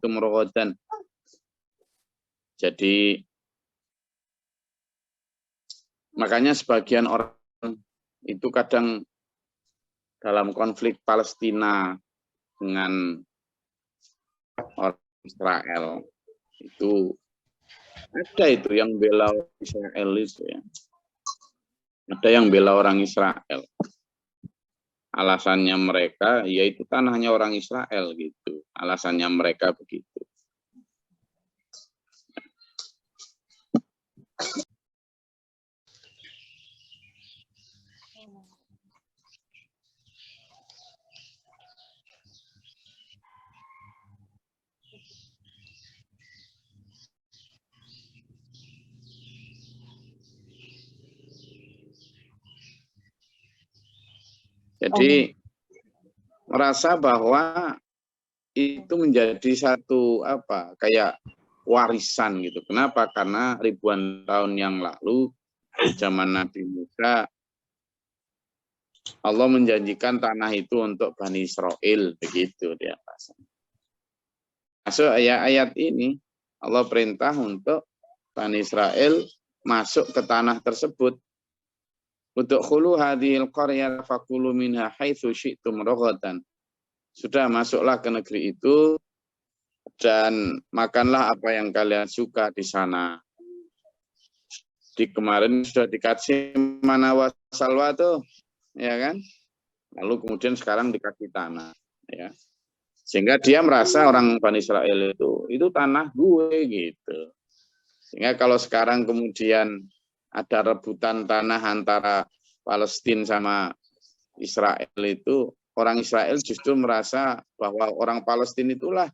syi'tum raghadan. Jadi makanya sebagian orang itu kadang dalam konflik Palestina dengan orang Israel itu ada itu yang bela Israel itu ya. Ada yang bela orang Israel. Alasannya mereka yaitu tanahnya orang Israel gitu. Alasannya mereka begitu. Jadi merasa bahwa itu menjadi satu kayak warisan gitu. Kenapa? Karena ribuan tahun yang lalu zaman Nabi Musa Allah menjanjikan tanah itu untuk Bani Israel, begitu dia pasang. Masuk ayat-ayat ini Allah perintah untuk Bani Israel masuk ke tanah tersebut. Udkhulu hadhil qaryah fakulu minha haitsu syi'tum raghadan. Sudah masuklah ke negeri itu dan makanlah apa yang kalian suka di sana. Di kemarin sudah dikasih mana wasalwa tuh, ya kan? Lalu kemudian sekarang dikasih tanah, ya. Sehingga dia merasa orang Bani Israel itu tanah gue gitu. Sehingga kalau sekarang kemudian ada rebutan tanah antara Palestina sama Israel itu, orang Israel justru merasa bahwa orang Palestina itulah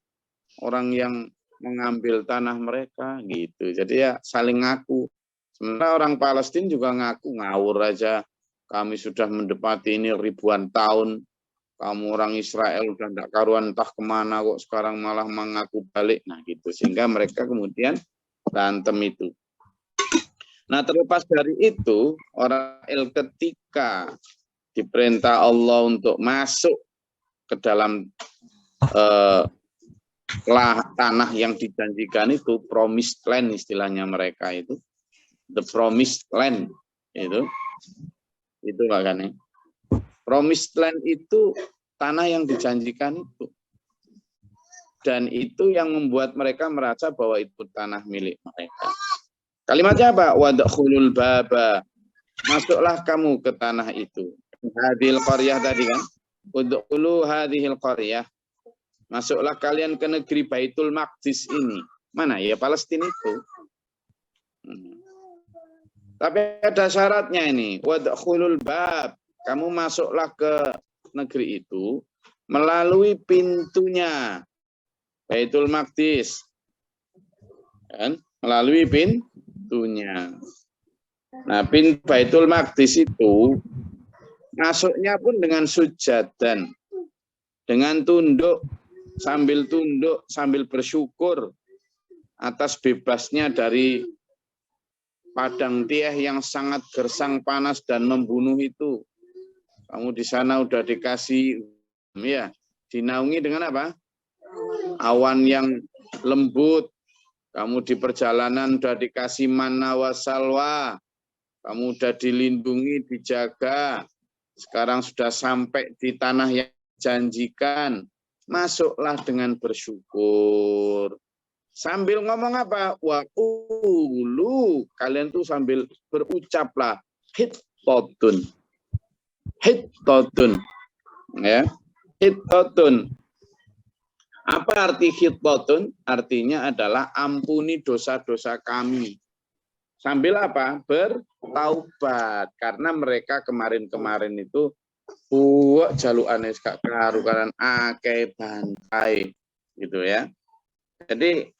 orang yang mengambil tanah mereka gitu. Jadi ya saling ngaku. Sementara orang Palestina juga ngaku ngawur aja. Kami sudah mendepati ini ribuan tahun. Kamu orang Israel udah tidak karuan entah kemana kok sekarang malah mengaku balik. Nah gitu. Sehingga mereka kemudian berantem itu. Nah terlepas dari itu, orang Israel ketika diperintah Allah untuk masuk ke dalam tanah yang dijanjikan itu, promised land istilahnya mereka itu, the promised land itu kan ya. Promised land itu tanah yang dijanjikan itu, dan itu yang membuat mereka merasa bahwa itu tanah milik mereka. Kalimatnya apa? Wadkhulul baba. Masuklah kamu ke tanah itu. Hadhil qaryah tadi kan. Udkhulu hadhil qaryah. Masuklah kalian ke negeri Baitul Maqdis ini. Mana ya? Palestina itu. Tapi ada syaratnya ini. Wadkhulul bab. Kamu masuklah ke negeri itu melalui pintunya Baitul Maqdis. Kan? Melalui pintunya. Nah, pintu Baitul Maqdis itu masuknya pun dengan sujadan, dengan tunduk sambil bersyukur atas bebasnya dari padang tieh yang sangat gersang, panas dan membunuh itu. Kamu di sana udah dikasih ya, dinaungi dengan apa? Awan yang lembut. Kamu di perjalanan udah dikasih manna wasalwa. Kamu udah dilindungi, dijaga. Sekarang sudah sampai di tanah yang dijanjikan. Masuklah dengan bersyukur. Sambil ngomong apa? Wa qulu. Kalian tuh sambil berucaplah. Hittotun. Hittotun. Ya. Hittotun. Apa arti hittotun? Artinya adalah ampuni dosa-dosa kami. Sambil apa? Bertaubat. Karena mereka kemarin-kemarin itu buat jaluane gak karu-karan akeh bantai gitu ya. Jadi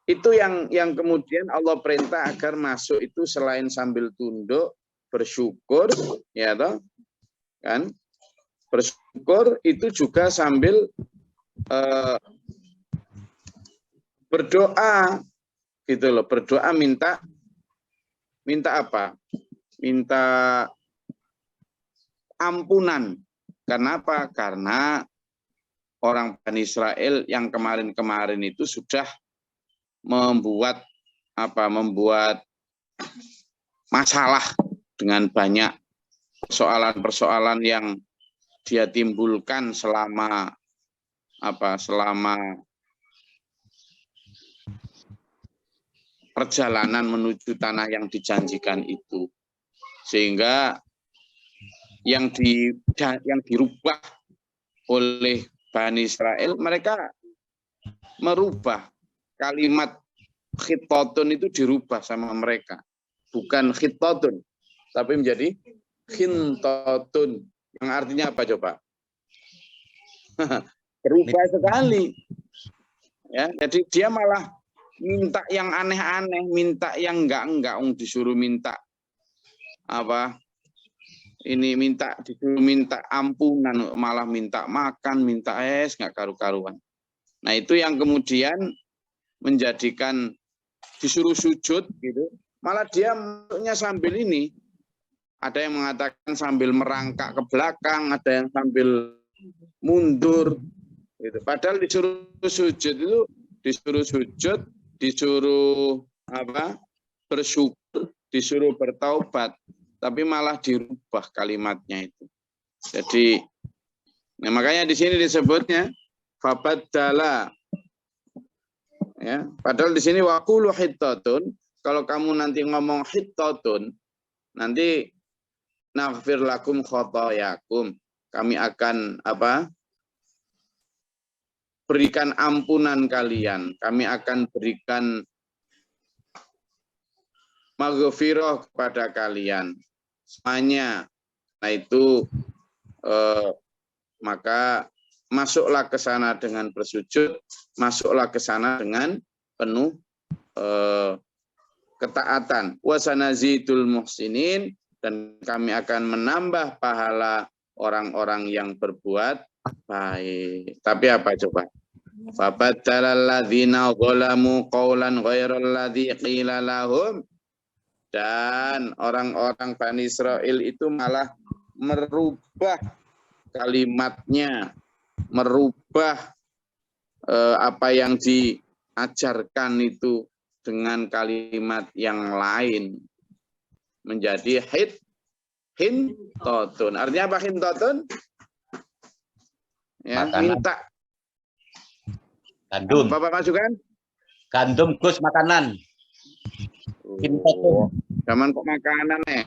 itu yang kemudian Allah perintah agar masuk itu selain sambil tunduk, bersyukur, ya toh, kan? Bersyukur itu juga sambil berdoa gitu loh, berdoa minta apa? Minta ampunan. Karena apa? Karena orang Bani Israel yang kemarin-kemarin itu sudah membuat masalah dengan banyak persoalan-persoalan yang dia timbulkan selama perjalanan menuju tanah yang dijanjikan itu, sehingga yang dirubah oleh Bani Israel, mereka merubah kalimat khitotun itu, dirubah sama mereka, bukan khitotun tapi menjadi khintotun, yang artinya apa coba? Berubah sekali ya. Jadi dia malah minta yang aneh-aneh, minta yang enggak disuruh minta disuruh minta ampunan, malah minta makan, minta es, nggak karu-karuan. Nah itu yang kemudian menjadikan disuruh sujud gitu, malah dia masuknya sambil ini, ada yang mengatakan sambil merangkak ke belakang, ada yang sambil mundur gitu. Padahal disuruh sujud, disuruh bersyukur, disuruh bertaubat, tapi malah dirubah kalimatnya itu. Jadi makanya di sini disebutnya fabaddala ya. Padahal di sini waqulu hittatun, kalau kamu nanti ngomong hittatun, nanti naghfir lakum khotoyakum, kami akan berikan ampunan kalian, kami akan berikan maghfirah kepada kalian semuanya. Nah itu maka masuklah ke sana dengan bersujud, masuklah ke sana dengan penuh ketaatan. Wasanazidul muhsinin, dan kami akan menambah pahala orang-orang yang berbuat baik. Tapi apa coba? Fabaddalal ladzina zalamu qawlan ghairal ladzi qila lahum, dan orang-orang Bani Israel itu malah merubah kalimatnya, merubah apa yang diajarkan itu dengan kalimat yang lain, menjadi hintotun. Artinya apa hintotun? Ya, makanan. Minta. Gandum. Bapak masukkan? Gandum Gus, makanan. Oh, zaman kok makanan ya?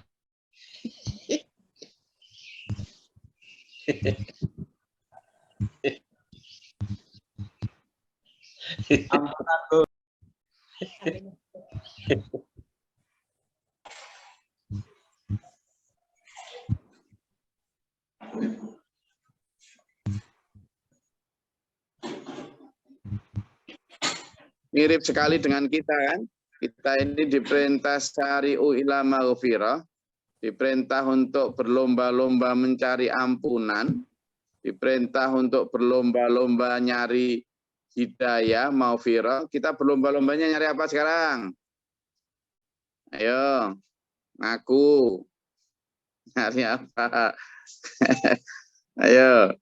Mirip sekali dengan kita kan? Kita ini diperintah syari'u ila maghfirah, diperintah untuk berlomba-lomba mencari ampunan, diperintah untuk berlomba-lomba nyari hidayah, maghfirah. Kita berlomba-lombanya nyari apa sekarang? Ayo, ngaku. Nyari apa? Ayo.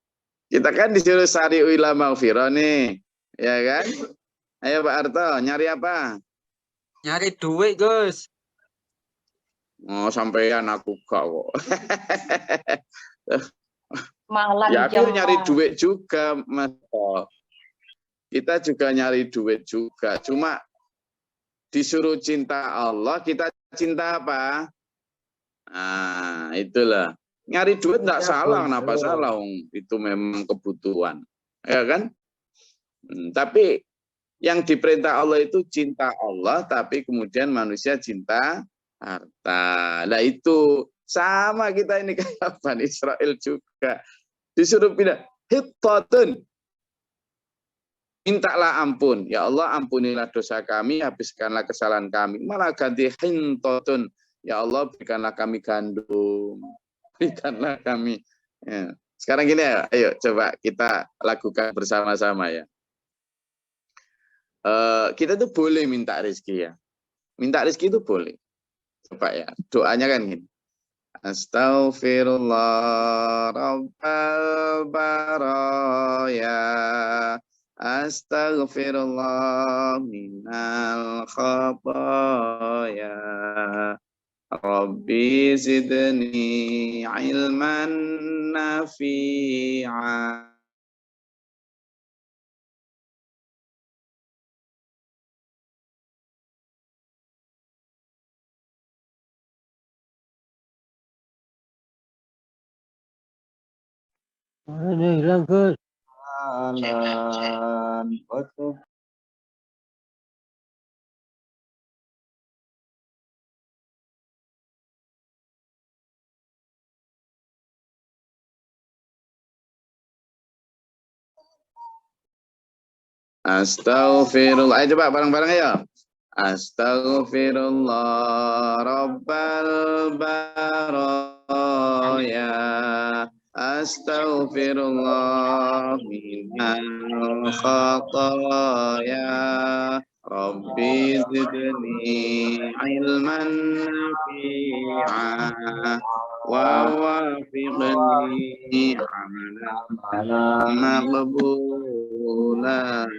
Kita kan disuruh syari'u ila maghfirah nih, ya kan? Ayo Pak Arto, nyari apa? Nyari duit, Gus. Oh, sampean aku gak kok. Malah ya aku nyari duit juga, Mas. Kita juga nyari duit juga. Cuma disuruh cinta Allah, kita cinta apa? Nah, itulah. Nyari duit enggak salah, kenapa salah? Itu memang kebutuhan. Ya kan? Tapi yang diperintah Allah itu cinta Allah, tapi kemudian manusia cinta harta. Nah itu sama kita ini kayak Bani Israel juga. Disuruh pindah. Hittatun. Mintalah ampun. Ya Allah, ampunilah dosa kami, habiskanlah kesalahan kami. Malah ganti hintatun. Ya Allah, berikanlah kami gandum. Berikanlah kami. Ya. Sekarang gini ya, ayo coba kita lakukan bersama-sama ya. Kita tuh boleh minta rezeki ya. Minta rezeki itu boleh. Coba ya, doanya kan gini. Astaghfirullah Rabbal baraya. Astaghfirullah minal khataya. Rabbi zidni ilman nafi'a. Ini hilang, Gus. Astaghfirullah. Ayo coba bareng-bareng ya. Astaghfirullah Rabbal baraya. Astaghfirullah minal khataya. Rabbi zidni ilman nafi'a wa wafiqni amalan maqbula.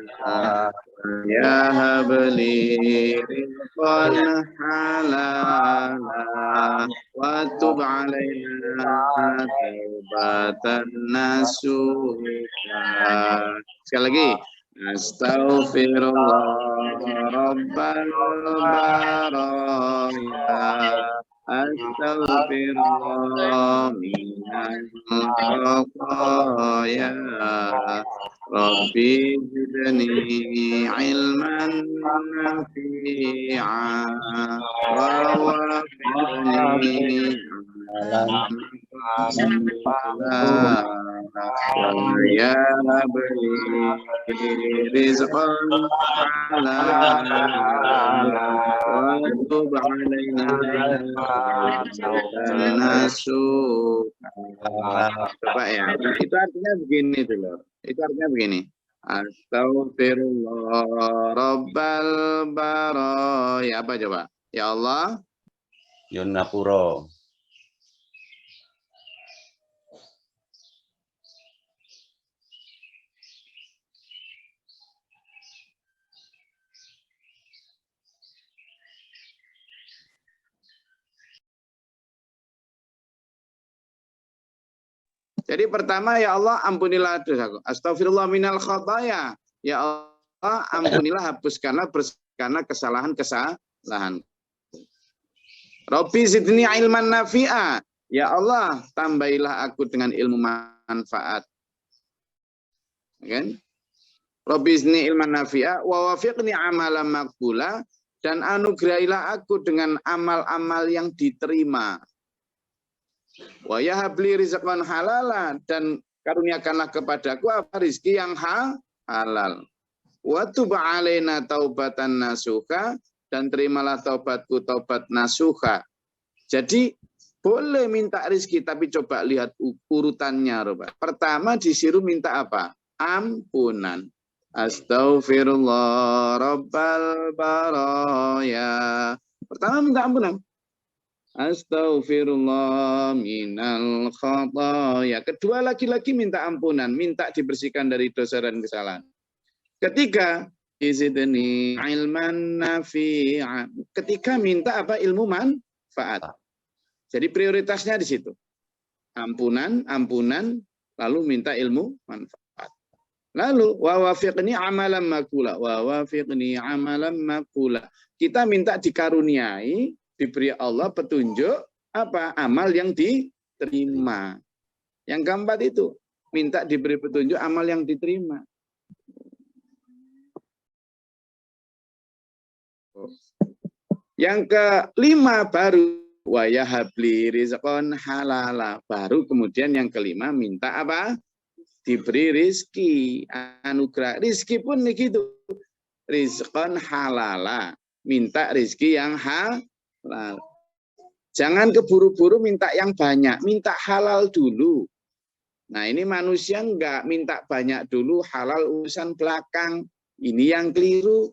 Ya habli rizqan halala wa tub alaina taubatan nasuha. Sekali lagi. Astaghfirullah Rabbal baraya. Astaghfirullah minal khataya. Rabbi zidni ilman nafi'a wa wafiqni ya habli rizqan halala wa tub alaina nasuha. Coba ya, itu artinya begini dulu. Itu artinya begini. Astaghfirullah Rabbal baraya. Apa coba? Ya Allah. Yonapuro. Jadi pertama, ya Allah ampunilah dosaku. Astaghfirullah minal khataya. Ya Allah ampunilah, hapuskanlah, bersihkanlah kesalahan-kesalahan. Rabbi zidni ilman nafi'a. Ya Allah tambahilah aku dengan ilmu manfaat. Kan? Rabbi zidni ilman nafi'a wa wafiqni amalan maqbula, dan anugerahilah aku dengan amal-amal yang diterima. Wa yahabli rizqan halala, dan karuniakanlah kepadaku apa rizki yang halal. Wa tub alaina taubatan nasuha, dan terimalah taubatku taubat nasuha. Jadi boleh minta rizki, tapi coba lihat urutannya. Pertama disuruh minta apa? Ampunan. Astaghfirullah Rabbal baraya. Pertama minta ampunan. Astaghfirullah minal khataya. Kedua lagi-lagi minta ampunan, minta dibersihkan dari dosa dan kesalahan. Ketiga, izidni ilman nafi'a. Ketiga minta apa? Ilmu manfaat. Jadi prioritasnya di situ. Ampunan, lalu minta ilmu manfaat. Lalu wa wafiqni amalan maqbula. Wa wafiqni amalan maqbula. Kita minta dikaruniai, diberi Allah petunjuk apa? Amal yang diterima. Yang keempat itu minta diberi petunjuk amal yang diterima. Yang kelima baru wa yahabli rizqan halala. Baru kemudian yang kelima minta apa? Diberi rizki, anugerah. Rizki pun begitu. Rizqan halala. Minta rizki yang halal. Jangan keburu-buru minta yang banyak, minta halal dulu. Nah ini manusia enggak, minta banyak dulu, halal urusan belakang. Ini yang keliru.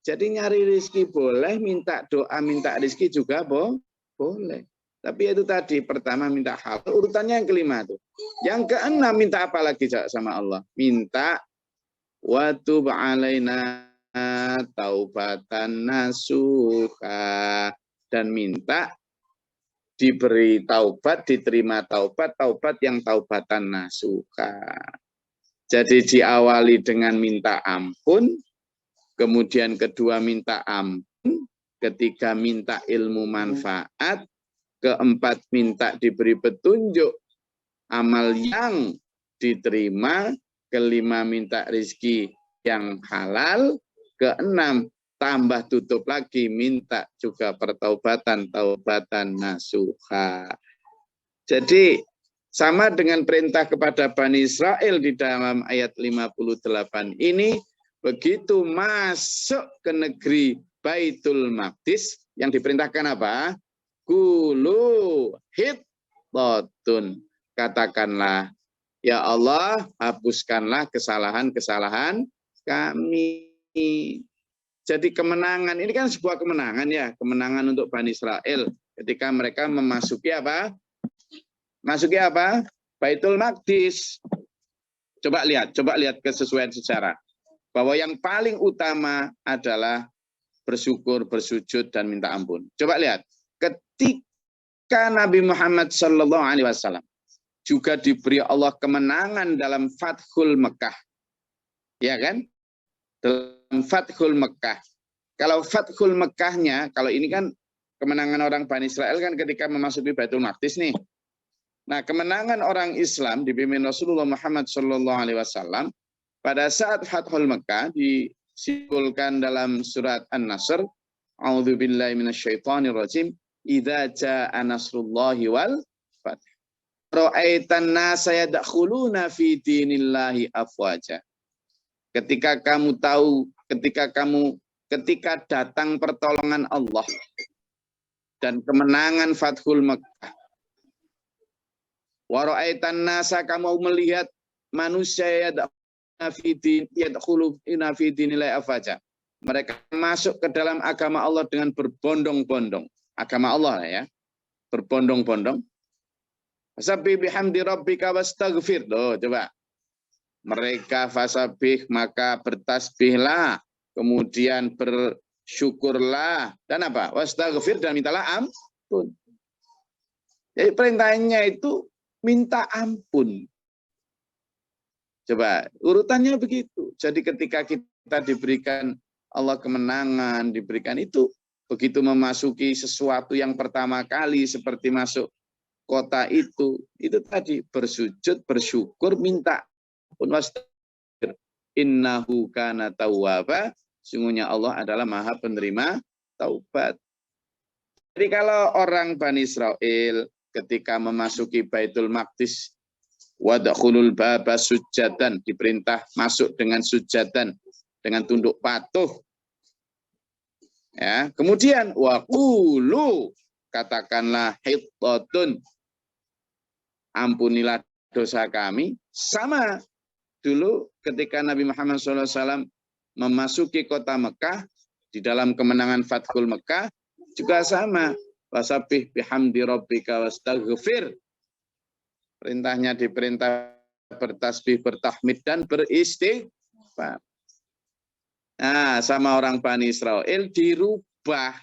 Jadi nyari rezeki boleh, minta doa, minta rezeki juga boleh. Tapi itu tadi, pertama minta halal, urutannya yang kelima tuh. Yang keenam minta apa lagi sama Allah? Minta wa tub alaina taubatan nasuha, dan minta diberi taubat, diterima taubat, taubat yang taubatan nasuha. Jadi diawali dengan minta ampun, kemudian kedua minta ampun, ketiga minta ilmu manfaat, keempat minta diberi petunjuk amal yang diterima, kelima minta rezeki yang halal, keenam tambah tutup lagi minta juga pertaubatan, taubatan nasuha. Jadi sama dengan perintah kepada Bani Israel di dalam ayat 58 ini, begitu masuk ke negeri Baitul Maqdis, yang diperintahkan apa? Kulu hittatun. Katakanlah, ya Allah, hapuskanlah kesalahan-kesalahan kami. Jadi kemenangan, ini kan sebuah kemenangan ya, kemenangan untuk Bani Israel ketika mereka memasuki apa? Masuki apa? Baitul Maqdis. Coba lihat kesesuaian sejarah. Bahwa yang paling utama adalah bersyukur, bersujud, dan minta ampun. Coba lihat, ketika Nabi Muhammad SAW juga diberi Allah kemenangan dalam Fathul Mekah, ya kan? Dalam Fathul Mekah. Kalau Fathul Mekahnya, kalau ini kan kemenangan orang Bani Israel kan ketika memasuki Baitul Maqdis nih. Nah, kemenangan orang Islam dipimpin Rasulullah Muhammad SAW pada saat Fathul Mekah disimpulkan dalam surat An-Nasr, A'udzubillahi minasyaitonirrajim, idza jaa nasrullahi wal fath. Ra'aitan nasa yadkhuluna fi dinillahi afwaja. Ketika kamu tahu, ketika datang pertolongan Allah dan kemenangan Fathul Mekah, wa ra'aitan nasa, kamu melihat manusia yadkhuluna fi dinillahi afwaja. Mereka masuk ke dalam agama Allah dengan berbondong-bondong. Agama Allah ya, berbondong-bondong. Fasabbih bihamdi rabbika wastaghfir. Loh, coba. Mereka fasabih, maka bertasbihlah, kemudian bersyukurlah, dan apa? Wastaghfir, dan mintalah ampun. Jadi perintahnya itu minta ampun. Coba, urutannya begitu. Jadi ketika kita diberikan Allah kemenangan, diberikan itu, begitu memasuki sesuatu yang pertama kali seperti masuk kota itu tadi bersujud, bersyukur, minta ampun, wastaghfir. Innahu kana tawwaba, sungguhnya Allah adalah Maha penerima taubat. Jadi kalau orang Bani Israel ketika memasuki Baitul Maqdis, wadkhulul baba sujadan, diperintah masuk dengan sujadan, dengan tunduk patuh. Ya, kemudian waqulu, katakanlah hittatun, ampunilah dosa kami. Sama dulu ketika Nabi Muhammad SAW memasuki kota Mekah di dalam kemenangan Fathul Mekah juga sama. Wasabbih bihamdi rabbika wastaghfir. Perintahnya diperintah bertasbih, bertahmid, dan beristighfar. Nah, sama orang Bani Israel dirubah.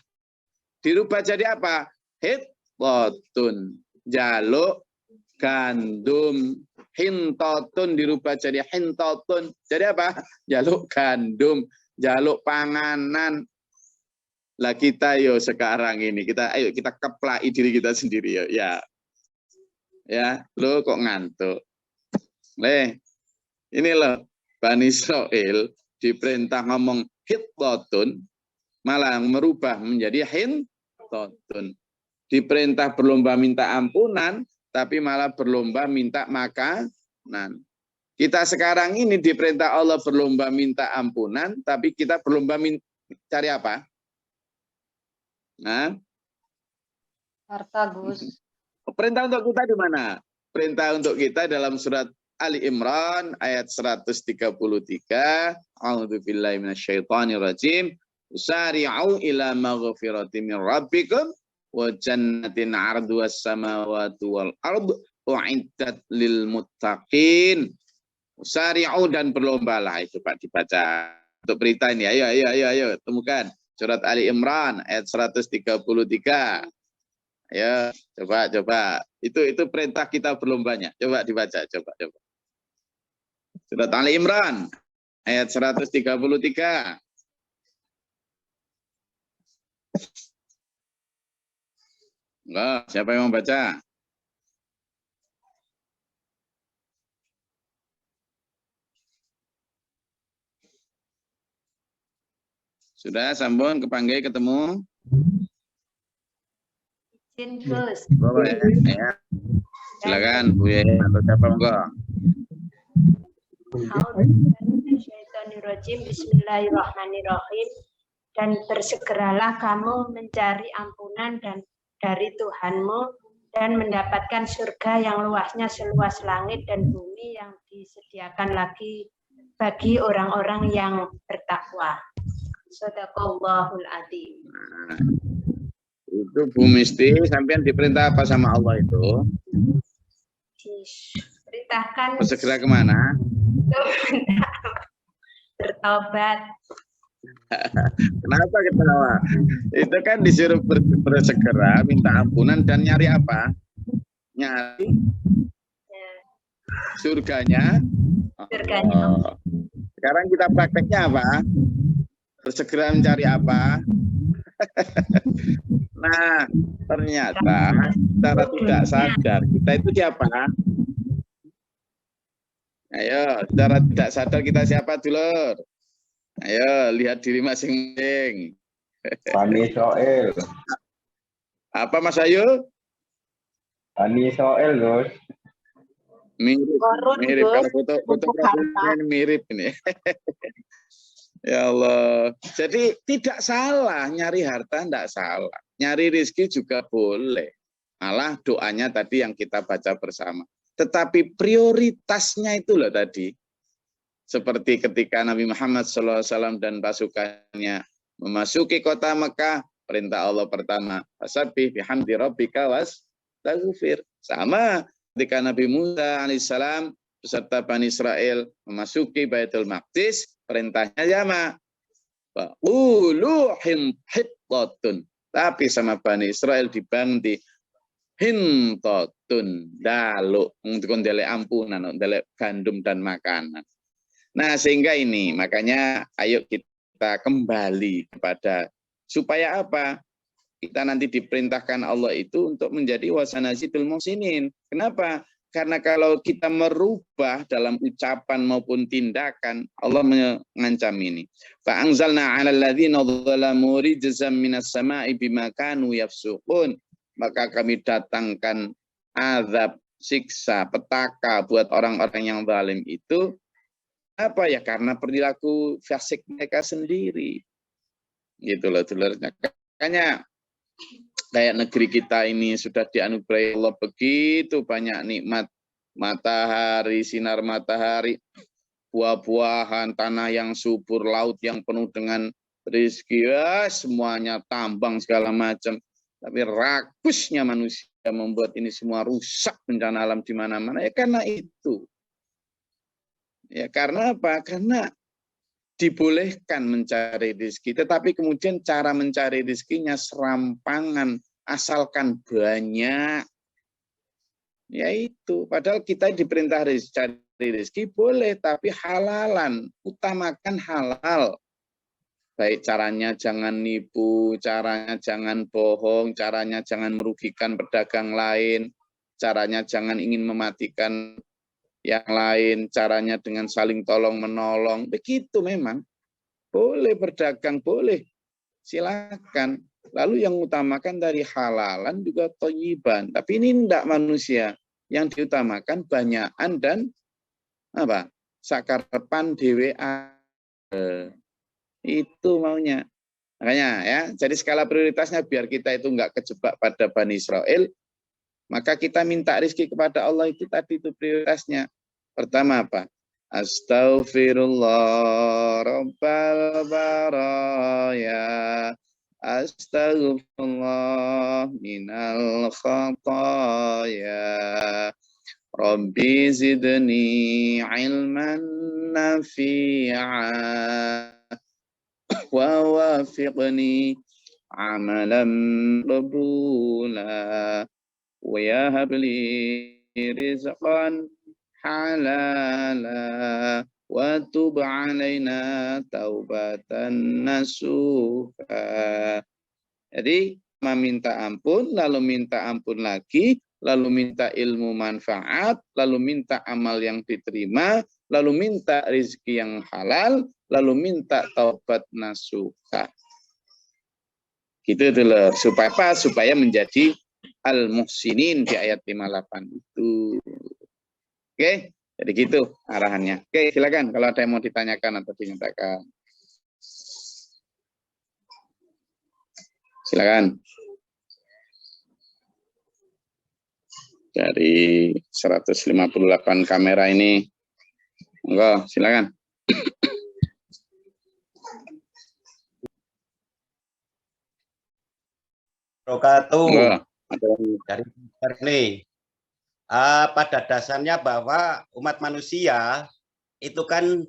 Dirubah jadi apa? Hittatun, jaluk gandum. Hintatun dirubah jadi hintatun. Jadi apa? Jaluk gandum, jaluk panganan. Lah kita yo sekarang ini ayo kita keplai diri kita sendiri yo. Ya, lo kok ngantuk. Ini loh, Bani Israel diperintah ngomong hittatun, malah merubah menjadi hintatun. Diperintah berlomba minta ampunan, tapi malah berlomba minta makanan. Kita sekarang ini diperintah Allah berlomba minta ampunan, tapi kita berlomba cari apa? Nah, harta, Gus. Perintah untuk kita di mana? Perintah untuk kita dalam surat Ali Imran ayat 133. A'udzubillahi minasyaitonirrajim. Usari'u ila maghfiratin min rabbikum wa jannatin 'arduhas samawati wal ard u'iddat lil muttaqin. Sari'u dan berlombalah, itu Pak dibaca untuk berita ini. Ayo temukan surat Ali Imran ayat 133. Ayo coba. Itu perintah kita berlombanya. Coba dibaca, coba. Surat Ali Imran ayat 133. Enggak, siapa yang membaca? Sudah sambung kepanggil ketemu? Izin Gus. Bapak ya. Silakan Bu ya, atau siapa enggak? Bismillahirrahmanirrahim. Dan bersegeralah kamu mencari ampunan dari Tuhanmu dan mendapatkan surga yang luasnya seluas langit dan bumi yang disediakan lagi bagi orang-orang yang bertakwa. Shadaqallahul adzim. Nah, itu Bu Misti, sampean diperintah apa sama Allah itu? Perintahkan Segera kemana? bertobat. Kenapa ketawa? Itu kan disuruh bersegera, minta ampunan dan nyari apa? Nyari surganya. Surganya. Sekarang kita prakteknya apa? Bersegera mencari apa? Nah, ternyata secara tidak sadar kita itu siapa? Ayo, secara tidak sadar kita siapa, dulur? Ayo, lihat diri masing-masing. Bani Israel. Apa Mas Ayu? Bani Israel, Gus. Mirip. Kalau foto ini mirip ini. Ya Allah. Jadi tidak salah nyari harta, tidak salah. Nyari rezeki juga boleh. Malah doanya tadi yang kita baca bersama. Tetapi prioritasnya itu loh tadi. Seperti ketika Nabi Muhammad SAW dan pasukannya memasuki kota Mekah, perintah Allah pertama, fasabbih bihamdi rabbika wastaghfir. Sama ketika Nabi Musa alaihissalam beserta Bani Israel memasuki Baitul Maqdis, perintahnya sama. Qulu hintatun. Tapi sama Bani Israel dibanti hintatun, daluk, untuk ndelek ampunan, ndelek gandum dan makanan. Nah, sehingga ini, makanya ayo kita kembali kepada, supaya apa? Kita nanti diperintahkan Allah itu untuk menjadi wasanazidul muhsinin. Kenapa? Karena kalau kita merubah dalam ucapan maupun tindakan, Allah mengancam ini. Fa'anzalna 'alal ladzina dzalamu rijzam minas sama'i bima kanu yafsuqun. Maka kami datangkan azab, siksa, petaka buat orang-orang yang zalim itu. Apa ya? Karena perilaku fasik mereka sendiri. Gitu loh, dulurnya. Makanya kayak negeri kita ini sudah dianugerahi Allah begitu banyak nikmat, matahari, sinar matahari, buah-buahan, tanah yang subur, laut yang penuh dengan rezeki, ya, semuanya tambang segala macam. Tapi rakusnya manusia membuat ini semua rusak, bencana alam di mana-mana. Ya karena itu. Ya karena apa? Karena dibolehkan mencari rezeki, tetapi kemudian cara mencari rezekinya serampangan, asalkan banyak. Yaitu, padahal kita diperintah cari rezeki boleh, tapi halalan, utamakan halal. Baik caranya jangan nipu, caranya jangan bohong, caranya jangan merugikan pedagang lain, caranya jangan ingin mematikan yang lain, caranya dengan saling tolong-menolong. Begitu memang. Boleh berdagang, boleh. Silakan. Lalu yang utamakan dari halalan juga thayyiban. Tapi ini tidak manusia. Yang diutamakan banyakan dan apa? Sakarepan DWA. Itu maunya. Makanya ya, jadi skala prioritasnya biar kita itu enggak kejebak pada Bani Israel, maka kita minta rezeki kepada Allah itu tadi itu prioritasnya. Pertama apa? Astaghfirullah Rabbal baraya astaghfirullah minal khataya. Rabbi zidni ilman nafi'a wa wafiqni amalan qabula wa yahab li rizqan halala wa tub alaina taubatan nasuha. Jadi meminta ampun, lalu minta ampun lagi, lalu minta ilmu manfaat, lalu minta amal yang diterima, lalu minta rezeki yang halal, lalu minta taubat nasuha. Gitu dulu. Supaya apa? Supaya menjadi al-muhsinin di ayat 58 itu. Oke, jadi gitu arahannya. Oke, silakan kalau ada yang mau ditanyakan atau dinyatakan. Silakan. Dari 158 kamera ini. Monggo, silakan. Wabarakatuh. Dari Berni. Pada dasarnya bahwa umat manusia itu kan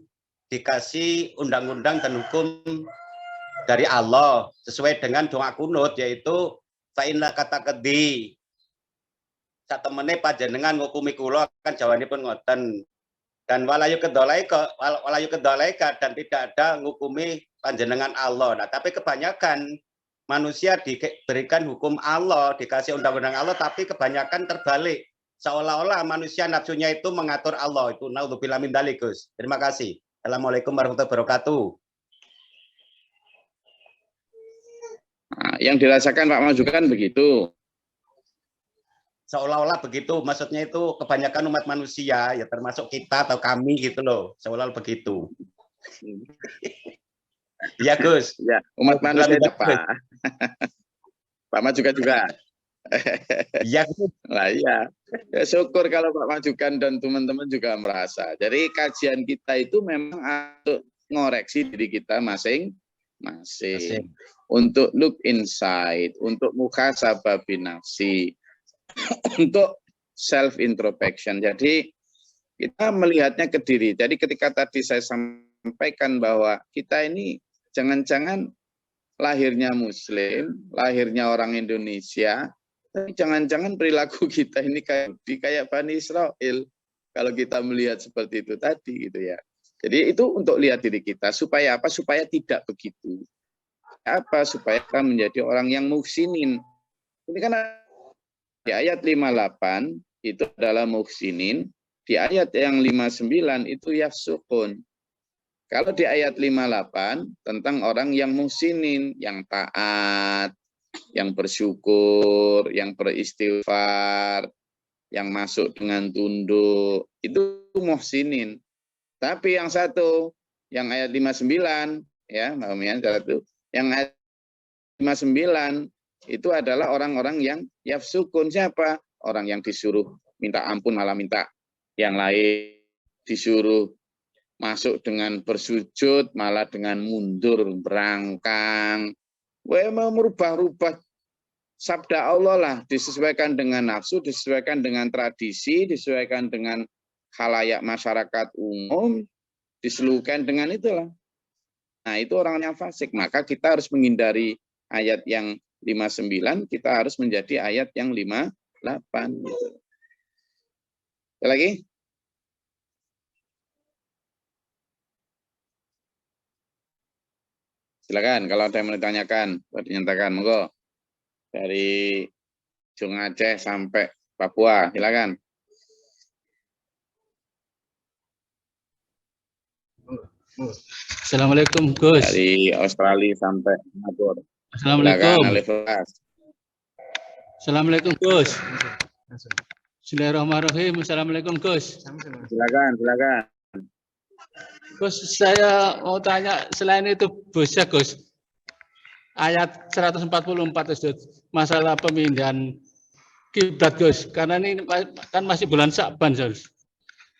dikasih undang-undang dan hukum dari Allah sesuai dengan doa kunut, yaitu fa'inna kata kedi satemene panjenengan ngukumi kula kan jawabanipun ngoten, dan walayu kedolaika dan tidak ada ngukumi panjenengan Allah. Nah, tapi kebanyakan manusia diberikan hukum Allah, dikasih undang-undang Allah, tapi kebanyakan terbalik, seolah-olah manusia nafsunya itu mengatur Allah. Itu naudzubillah min dzalik, Gus. Terima kasih. Assalamualaikum warahmatullahi wabarakatuh. Nah, yang dirasakan Pak Majukan begitu. Seolah-olah begitu, maksudnya itu kebanyakan umat manusia, ya termasuk kita atau kami gitu loh, seolah-olah begitu. Iya Gus. Ya, umat manusia itu Pak. Pak Majukan juga. Iya Gus. Lah iya. Ya, syukur kalau Pak Majukan dan teman-teman juga merasa. Jadi kajian kita itu memang untuk ngoreksi diri kita masing-masing. Untuk look inside, untuk muhasabah binafsi, untuk self introspection. Jadi kita melihatnya ke diri. Jadi ketika tadi saya sampaikan bahwa kita ini jangan-jangan lahirnya Muslim, lahirnya orang Indonesia, tapi jangan-jangan perilaku kita ini kayak Bani Israel. Kalau kita melihat seperti itu tadi, gitu ya. Jadi itu untuk lihat diri kita supaya apa? Supaya tidak begitu. Apa? Supaya kita menjadi orang yang muhsinin. Ini kan di ayat 58 itu adalah muhsinin, di ayat yang 59 itu yafsukun. Kalau di ayat 58 tentang orang yang muhsinin, yang taat, yang bersyukur, yang beristighfar, yang masuk dengan tunduk, itu muhsinin. Tapi yang satu, yang ayat 59, ya, yang ayat 59 itu adalah orang-orang yang yafsukun. Siapa? Orang yang disuruh minta ampun malah minta yang lain, disuruh masuk dengan bersujud malah dengan mundur berangkang. Merubah-rubah sabda Allah lah, disesuaikan dengan nafsu, disesuaikan dengan tradisi, disesuaikan dengan khalayak masyarakat umum, diseluruhkan dengan itulah. Nah, itu orang yang fasik. Maka kita harus menghindari ayat yang 59, kita harus menjadi ayat yang 58. Gitu. Ada lagi? Silakan kalau ada yang mau ditanyakan, dinyatakan, monggo. Dari Ujung Aceh sampai Papua, silakan. Assalamualaikum Gus. Dari Australia sampai Singapura. Assalamualaikum. Silakan, Assalamualaikum Gus. Bismillahirrahmanirrahim. Assalamualaikum Gus. silakan. Gus, saya mau tanya selain itu Gus ya Gus. Ayat 144 Gus, masalah pemindahan kiblat Gus. Karena ini kan masih bulan Sa'ban Gus.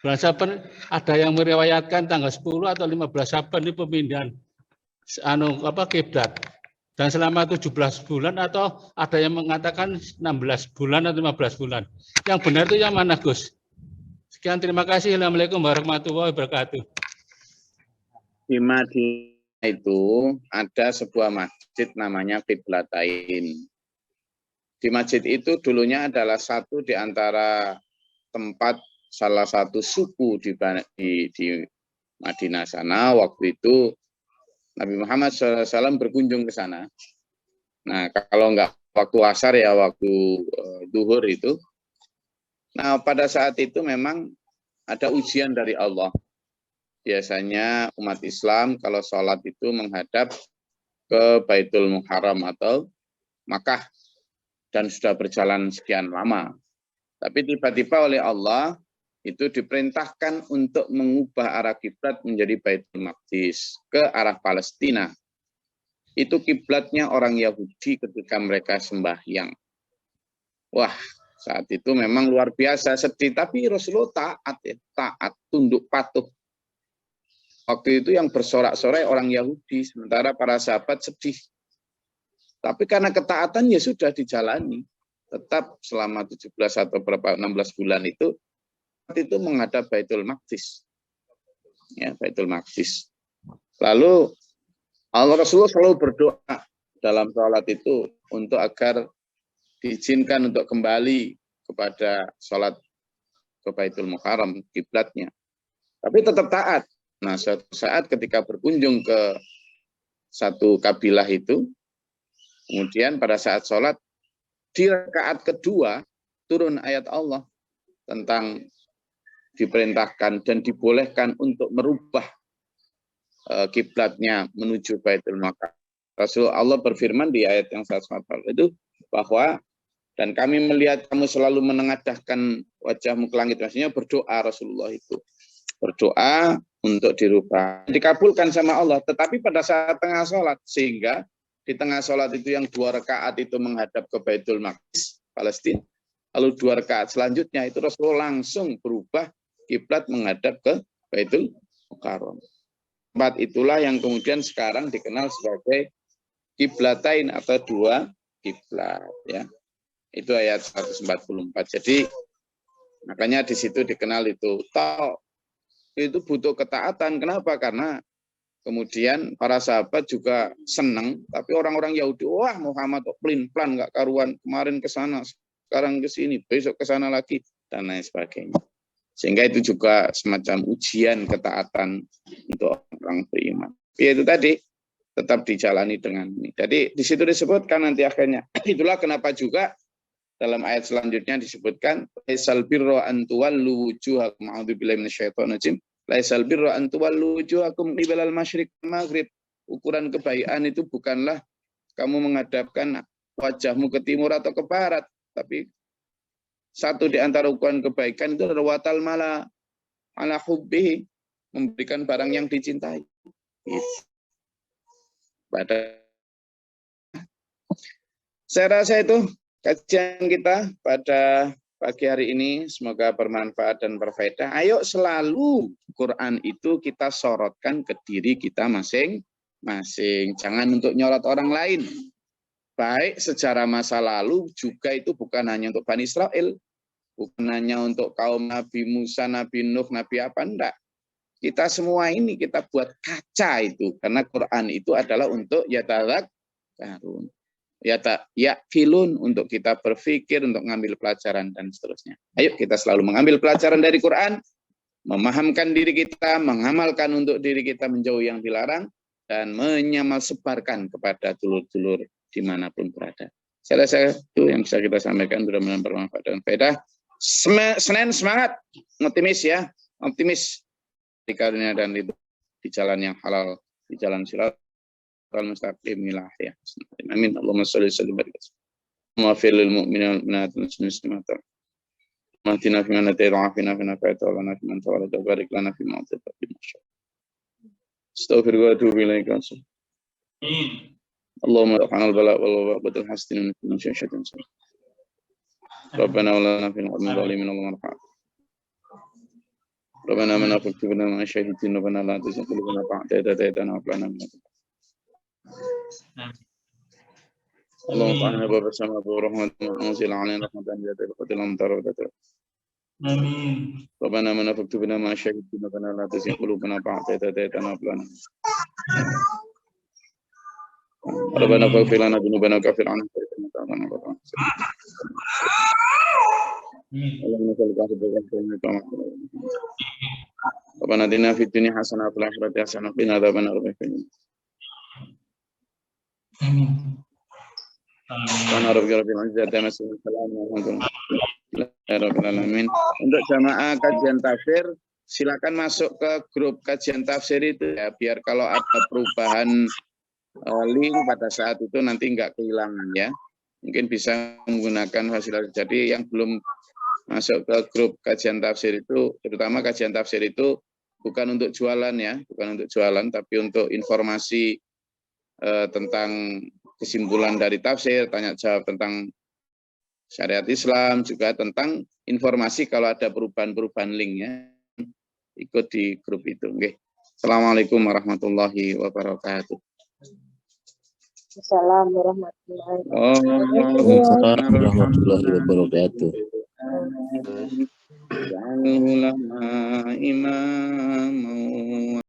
Bulan Sa'ban ada yang meriwayatkan tanggal 10 atau 15 Sa'ban ini pemindahan kiblat. Dan selama 17 bulan atau ada yang mengatakan 16 bulan atau 15 bulan. Yang benar itu yang mana, Gus? Sekian, terima kasih. Assalamualaikum warahmatullahi wabarakatuh. Di Madinah itu ada sebuah masjid namanya Qiblatain. Di masjid itu dulunya adalah satu di antara tempat salah satu suku di Madinah sana. Waktu itu Nabi Muhammad SAW berkunjung ke sana. Nah, kalau enggak waktu asar ya waktu duhur itu. Nah, pada saat itu memang ada ujian dari Allah. Biasanya umat Islam kalau sholat itu menghadap ke Baitul Muharram atau Makkah dan sudah berjalan sekian lama. Tapi tiba-tiba oleh Allah itu diperintahkan untuk mengubah arah kiblat menjadi Baitul Maqdis ke arah Palestina. Itu kiblatnya orang Yahudi ketika mereka sembahyang. Wah, saat itu memang luar biasa sedih, tapi Rasulullah taat, tunduk patuh. Waktu itu yang bersorak-sorai orang Yahudi, sementara para sahabat sedih. Tapi karena ketaatan ya sudah dijalani. Tetap selama 17 atau berapa 16 bulan itu menghadap Baitul Maqdis. Ya, Baitul Maqdis. Lalu Rasulullah selalu berdoa dalam sholat itu untuk agar diizinkan untuk kembali kepada sholat ke Baitul Muharram, kiblatnya. Tapi tetap taat. Nah, suatu saat ketika berkunjung ke satu kabilah itu, kemudian pada saat sholat, di rakaat kedua turun ayat Allah tentang diperintahkan dan dibolehkan untuk merubah kiblatnya menuju Baitul Maqdis. Rasulullah berfirman di ayat yang 140 itu bahwa dan kami melihat kamu selalu menengadahkan wajahmu ke langit. Maksudnya berdoa Rasulullah itu. Berdoa untuk dirubah. Dikabulkan sama Allah. Tetapi pada saat tengah sholat. Sehingga di tengah sholat itu yang 2 rakaat itu menghadap ke Baitul Maqdis, Palestina. Lalu 2 rakaat selanjutnya itu Rasulullah langsung berubah kiblat menghadap ke Baitul Mukarram. Tempat itulah yang kemudian sekarang dikenal sebagai Qiblatain atau 2 kiblat, ya. Itu ayat 144. Jadi makanya di situ dikenal itu butuh ketaatan. Kenapa? Karena kemudian para sahabat juga senang, tapi orang-orang Yahudi, wah Muhammad pelin-pelan nggak karuan, kemarin ke sana, sekarang ke sini, besok ke sana lagi dan lain sebagainya. Sehingga itu juga semacam ujian ketaatan untuk orang beriman. Itu tadi tetap dijalani dengan ini. Jadi di situ disebutkan nanti akhirnya. Itulah kenapa juga dalam ayat selanjutnya disebutkan laisal birra an tuwallu wujuhakum a'udzubillahi minasyaitonir rajim. Laisal birra an tuwallu wujuhakum qibalal masyriq maghrib. Ukuran kebaikan itu bukanlah kamu menghadapkan wajahmu ke timur atau ke barat, tapi satu di antara ukuran kebaikan itu adalah watal mala ala hubbihi, memberikan barang yang dicintai. Saya rasa itu kajian kita pada pagi hari ini. Semoga bermanfaat dan berfaedah. Ayo selalu Quran itu kita sorotkan ke diri kita masing-masing. Jangan untuk nyorot orang lain. Baik sejarah masa lalu juga itu bukan hanya untuk Bani Israel, bukan hanya untuk kaum Nabi Musa, Nabi Nuh, Nabi apa, enggak. Kita semua ini kita buat kaca itu, karena Quran itu adalah untuk yatadzakkarun, yaqilun, untuk kita berpikir, untuk mengambil pelajaran dan seterusnya. Ayo kita selalu mengambil pelajaran dari Quran, memahamkan diri kita, mengamalkan untuk diri kita menjauhi yang dilarang, dan menyamal sebarkan kepada dulur-dulur dimanapun berada. Saya rasa itu yang bisa kita sampaikan, mudah-mudahan bermanfaat dan faedah. Senin semangat, optimis ya, optimis di karunia dan di jalan yang halal, di jalan siratal mustaqim ilah ya. Amin. Allahumma sholli wa sallim wa barik. Maghfir lil mu'minina wal mu'minat wal muslimin. Mahtina fi man hadaita wa afina fi man afa'ta wa lana fi man tawalla wa barik lana fi ma ata'ta bi masyaallah. Astaghfirullah wa atubu ilaik. Amin. اللهم ارحمنا البلاء والوباء بدل حسن من شيء شيطان ربنا ولا نفي الارض من ظالمين اللهم ارحمنا ربنا من اغفرنا ما شهدتنا ربنا لا تزغ قلوبنا بعد إذ هديتنا وهب لنا من لدنك اللهم اجعلنا باب السماء ورحمة أنزل علينا رحمة ذات القدر الأمطار وذات Amin. ربنا من فاكتبنا مع الشاهدين ربنا لا تزغ قلوبنا بعد إذ هديتنا وهب لنا ربنا فاغفر لنا ذنوبنا وكفر عنا سيئاتنا وتوفنا اللهم صل على سيدنا محمد ربنا آتنا في الدنيا حسنة وفي الآخرة حسنة وقنا عذاب النار Karena Rabbil Izzati amma yasifun Alamin. Untuk jamaah kajian tafsir, silakan masuk ke grup kajian tafsir itu ya, biar kalau ada perubahan link pada saat itu nanti nggak kehilangan ya. Mungkin bisa menggunakan fasilitas. Jadi yang belum masuk ke grup kajian tafsir itu, terutama kajian tafsir itu bukan untuk jualan ya, bukan untuk jualan, tapi untuk informasi tentang kesimpulan dari tafsir, tanya jawab tentang syariat Islam, juga tentang informasi kalau ada perubahan-perubahan linknya, ikut di grup itu. Oke. Assalamualaikum warahmatullahi wabarakatuh. Assalamualaikum warahmatullahi wabarakatuh. Ja'alhu lana imam